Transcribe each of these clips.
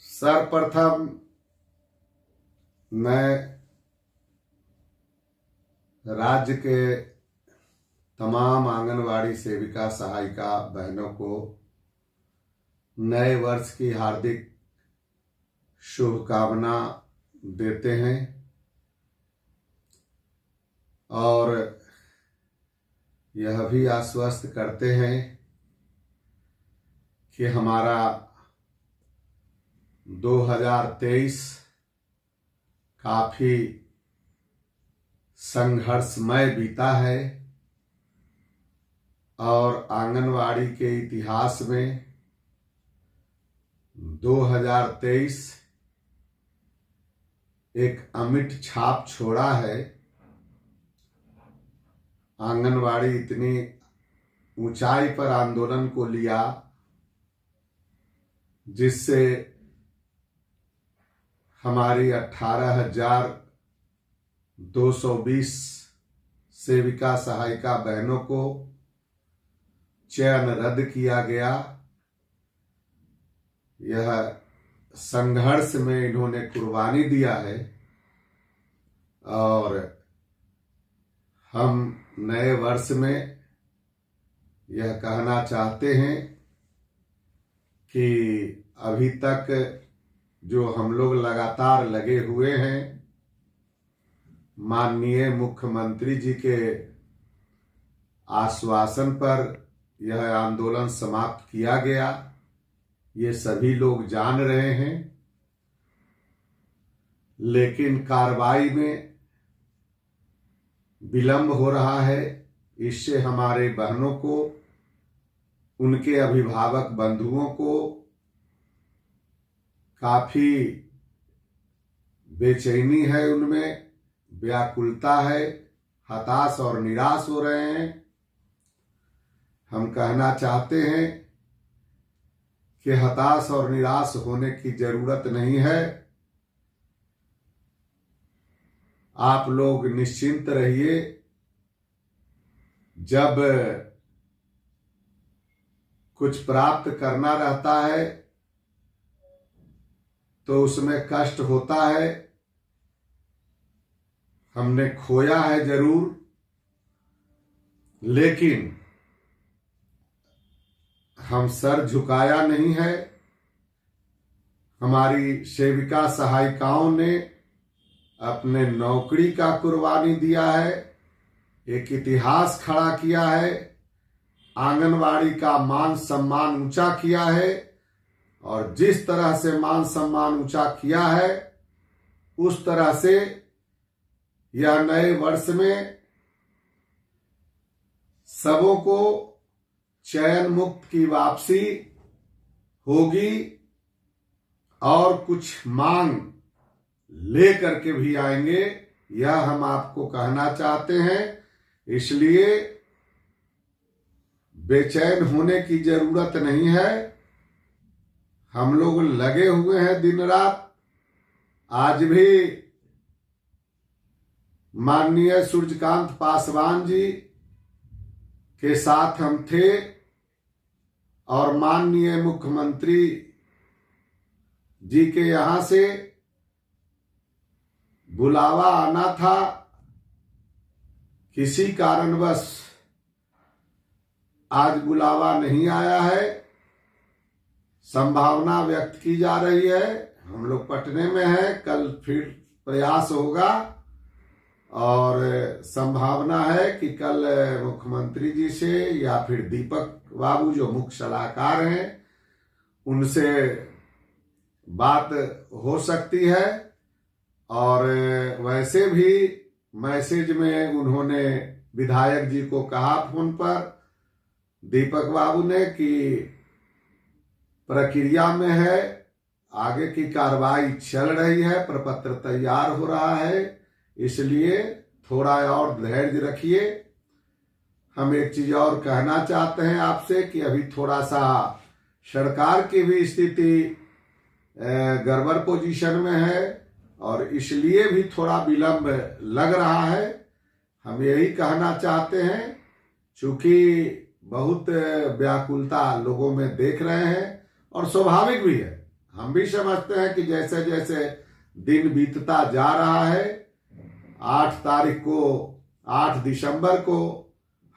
सर्वप्रथम मैं राज्य के तमाम आंगनवाड़ी सेविका सहायिका बहनों को नए वर्ष की हार्दिक शुभकामना देते हैं और यह भी आश्वस्त करते हैं कि हमारा 2023 काफी संघर्षमय बीता है और आंगनवाड़ी के इतिहास में 2023 एक अमिट छाप छोड़ा है। आंगनवाड़ी इतनी ऊंचाई पर आंदोलन को लिया जिससे हमारी 18,220 सेविका सहायिका बहनों को चयन रद्द किया गया। यह संघर्ष में इन्होंने कुर्बानी दिया है और हम नए वर्ष में यह कहना चाहते हैं कि अभी तक जो हम लोग लगातार लगे हुए हैं, माननीय मुख्यमंत्री जी के आश्वासन पर यह आंदोलन समाप्त किया गया, ये सभी लोग जान रहे हैं। लेकिन कार्रवाई में विलंब हो रहा है। इससे हमारे बहनों को, उनके अभिभावक बंधुओं को काफी बेचैनी है, उनमें व्याकुलता है, हताश और निराश हो रहे हैं। हम कहना चाहते हैं कि हताश और निराश होने की जरूरत नहीं है। आप लोग निश्चिंत रहिए। जब कुछ प्राप्त करना रहता है तो उसमें कष्ट होता है। हमने खोया है जरूर, लेकिन हम सर झुकाया नहीं है। हमारी सेविका सहायिकाओं ने अपने नौकरी का कुर्बानी दिया है, एक इतिहास खड़ा किया है, आंगनवाड़ी का मान सम्मान ऊंचा किया है और जिस तरह से मान सम्मान ऊंचा किया है उस तरह से यह नए वर्ष में सबों को चयन मुक्त की वापसी होगी और कुछ मांग लेकर के भी आएंगे, यह हम आपको कहना चाहते हैं। इसलिए बेचैन होने की जरूरत नहीं है। हम लोग लगे हुए हैं दिन रात। आज भी माननीय सूर्यकांत पासवान जी के साथ हम थे और माननीय मुख्यमंत्री जी के यहां से बुलावा आना था। किसी कारणवश आज बुलावा नहीं आया है। संभावना व्यक्त की जा रही है, हम लोग पटने में हैं, कल फिर प्रयास होगा और संभावना है कि कल मुख्यमंत्री जी से या फिर दीपक बाबू जो मुख्य सलाहकार हैं उनसे बात हो सकती है। और वैसे भी मैसेज में उन्होंने विधायक जी को कहा फोन पर, दीपक बाबू ने, कि प्रक्रिया में है, आगे की कार्रवाई चल रही है, प्रपत्र तैयार हो रहा है, इसलिए थोड़ा और धैर्य रखिए। हम एक चीज और कहना चाहते हैं आपसे कि अभी थोड़ा सा सरकार की भी स्थिति गड़बड़ पोजीशन में है और इसलिए भी थोड़ा विलंब लग रहा है। हम यही कहना चाहते हैं, चूंकि बहुत व्याकुलता लोगों में देख रहे हैं और स्वाभाविक भी है। हम भी समझते हैं कि जैसे जैसे दिन बीतता जा रहा है, 8 दिसंबर को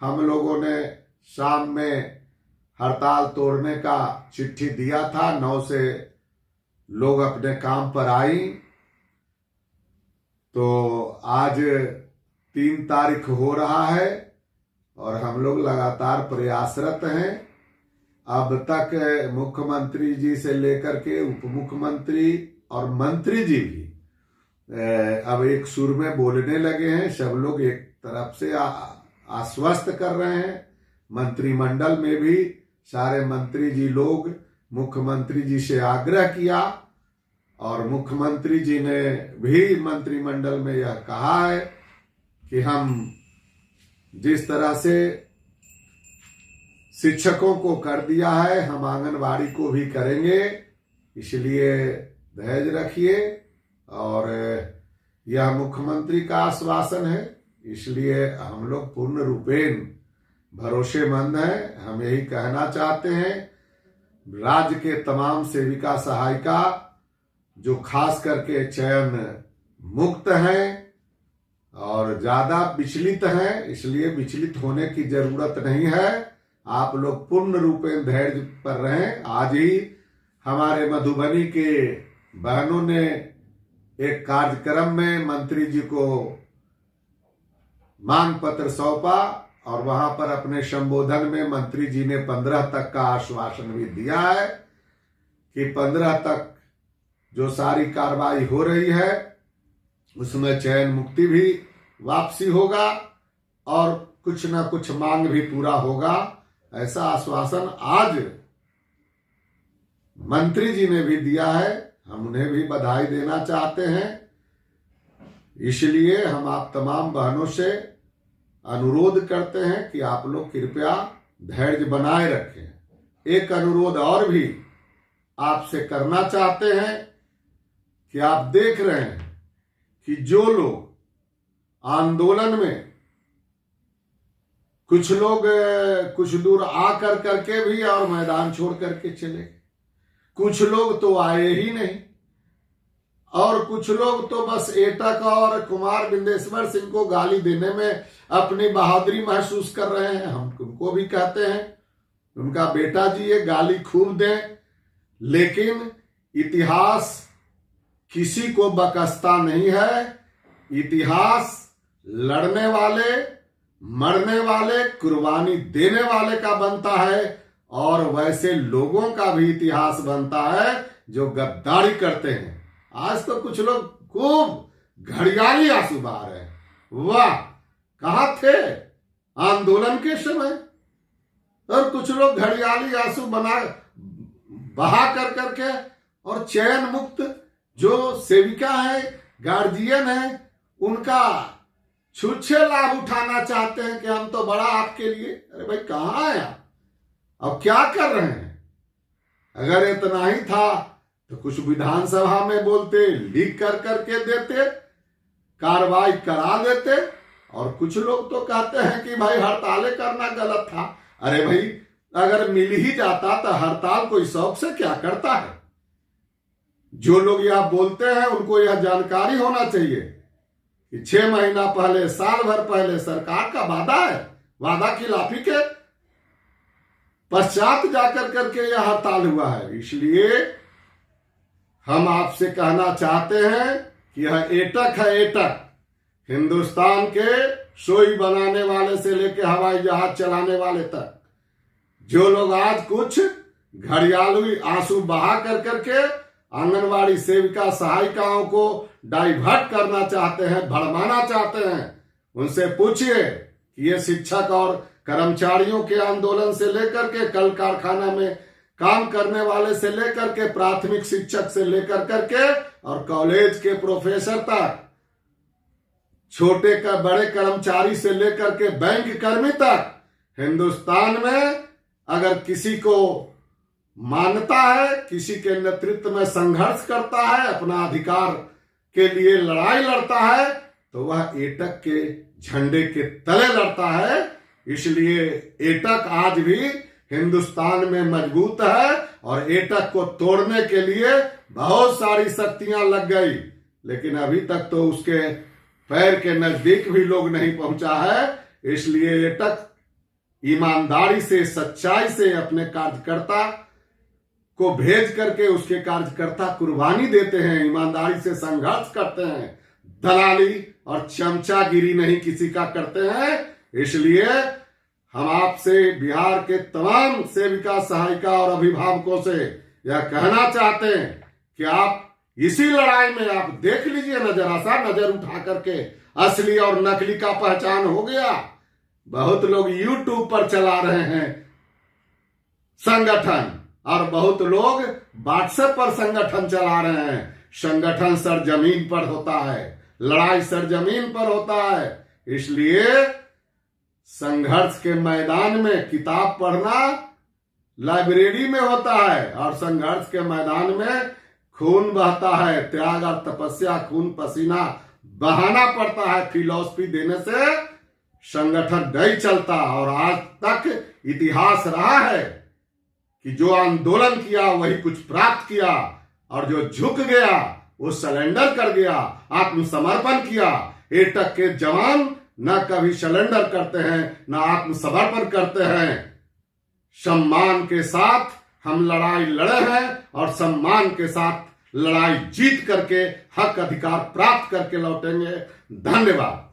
हम लोगों ने शाम में हड़ताल तोड़ने का चिट्ठी दिया था। 9 से लोग अपने काम पर आई, तो आज 3 तारीख हो रहा है और हम लोग लगातार प्रयासरत हैं। अब तक मुख्यमंत्री जी से लेकर के उप मुख्यमंत्री और मंत्री जी भी अब एक सुर में बोलने लगे हैं। सब लोग एक तरफ से आश्वस्त कर रहे हैं। मंत्रिमंडल में भी सारे मंत्री जी लोग मुख्यमंत्री जी से आग्रह किया और मुख्यमंत्री जी ने भी मंत्रिमंडल में यह कहा है कि हम जिस तरह से शिक्षकों को कर दिया है, हम आंगनवाड़ी को भी करेंगे, इसलिए धैर्य रखिए। और यह मुख्यमंत्री का आश्वासन है, इसलिए हम लोग पूर्ण रूपेण भरोसेमंद हैं। हम यही कहना चाहते हैं, राज्य के तमाम सेविका सहायिका जो खास करके चयन मुक्त हैं और ज्यादा विचलित हैं, इसलिए विचलित होने की जरूरत नहीं है। आप लोग पूर्ण रूपेण धैर्य पर रहें। आज ही हमारे मधुबनी के बहनों ने एक कार्यक्रम में मंत्री जी को मांग पत्र सौंपा और वहां पर अपने संबोधन में मंत्री जी ने 15 तक का आश्वासन भी दिया है कि 15 तक जो सारी कार्रवाई हो रही है उसमें चयन मुक्ति भी वापसी होगा और कुछ ना कुछ मांग भी पूरा होगा। ऐसा आश्वासन आज मंत्री जी ने भी दिया है। हम उन्हें भी बधाई देना चाहते हैं। इसलिए हम आप तमाम बहनों से अनुरोध करते हैं कि आप लोग कृपया धैर्य बनाए रखें। एक अनुरोध और भी आपसे करना चाहते हैं कि आप देख रहे हैं कि जो लोग आंदोलन में कुछ लोग कुछ दूर आकर करके भी और मैदान छोड़ करके चले, कुछ लोग तो आए ही नहीं और कुछ लोग तो बस एटक और कुमार बिंदेश्वर सिंह को गाली देने में अपनी बहादुरी महसूस कर रहे हैं। हम उनको भी कहते हैं उनका बेटा जी ये गाली खूब दें, लेकिन इतिहास किसी को बकसता नहीं है। इतिहास लड़ने वाले, मरने वाले, कुर्बानी देने वाले का बनता है और वैसे लोगों का भी इतिहास बनता है जो गद्दारी करते हैं। आज तो कुछ लोग खूब घड़ियाली आंसू बहा रहे हैं। वाह, कहां थे आंदोलन के समय? और कुछ लोग घड़ियाली आंसू बहा कर करके और चयन मुक्त जो सेविका है, गार्जियन है, उनका छुच्छे लाभ उठाना चाहते हैं कि हम तो बड़ा आपके लिए। अरे भाई कहां है आप? अब क्या कर रहे हैं? अगर इतना ही था तो कुछ विधानसभा में बोलते, लीक कर करके देते, कार्रवाई करा देते। और कुछ लोग तो कहते हैं कि भाई हड़तालें करना गलत था। अरे भाई अगर मिल ही जाता तो हड़ताल कोई शौक से क्या करता है? जो लोग यह बोलते हैं उनको यह जानकारी होना चाहिए कि 6 महीना पहले, साल भर पहले सरकार का वादा है, वादा खिलाफी के पश्चात जाकर करके यह हड़ताल हुआ है। इसलिए हम आपसे कहना चाहते हैं कि यह एटक है, एटक हिंदुस्तान के सोई बनाने वाले से लेकर हवाई जहाज चलाने वाले तक। जो लोग आज कुछ घड़ियाली आंसू बहा कर करके आंगनवाड़ी सेविका सहायिकाओं को डाइवर्ट करना चाहते हैं, भड़माना चाहते हैं, उनसे पूछिए कि ये शिक्षक और कर्मचारियों के आंदोलन से लेकर के कल कारखाना में काम करने वाले से लेकर के प्राथमिक शिक्षक से लेकर करके और कॉलेज के प्रोफेसर तक, छोटे का बड़े कर्मचारी से लेकर के बैंक कर्मी तक, हिंदुस्तान में अगर किसी को मानता है, किसी के नेतृत्व में संघर्ष करता है, अपना अधिकार के लिए लड़ाई लड़ता है, तो वह एटक के झंडे के तले लड़ता है। इसलिए एटक आज भी हिंदुस्तान में मजबूत है और एटक को तोड़ने के लिए बहुत सारी शक्तियां लग गई, लेकिन अभी तक तो उसके पैर के नजदीक भी लोग नहीं पहुंचा है। इसलिए एटक ईमानदारी से, सच्चाई से अपने कार्यकर्ता को भेज करके उसके कार्यकर्ता कुर्बानी देते हैं, ईमानदारी से संघर्ष करते हैं, दलाली और चमचागिरी नहीं किसी का करते हैं। इसलिए हम आपसे, बिहार के तमाम सेविका, सहायिका और अभिभावकों से यह कहना चाहते हैं कि आप इसी लड़ाई में आप देख लीजिए ना, जरा सा नजर उठा करके असली और नकली का पहचान हो गया। बहुत लोग YouTube पर चला रहे हैं संगठन और बहुत लोग WhatsApp पर संगठन चला रहे हैं। संगठन सरजमीन पर होता है, लड़ाई सरजमीन पर होता है। इसलिए संघर्ष के मैदान में किताब पढ़ना लाइब्रेरी में होता है और संघर्ष के मैदान में खून बहता है, त्याग और तपस्या, खून पसीना बहाना पड़ता है। फिलॉसफी देने से संगठन नहीं चलता और आज तक इतिहास रहा है कि जो आंदोलन किया वही कुछ प्राप्त किया और जो झुक गया वो सरेंडर कर गया, आत्मसमर्पण किया। एटक के जवान न कभी सरेंडर करते हैं न आत्मसमर्पण करते हैं। सम्मान के साथ हम लड़ाई लड़े हैं और सम्मान के साथ लड़ाई जीत करके हक अधिकार प्राप्त करके लौटेंगे। धन्यवाद।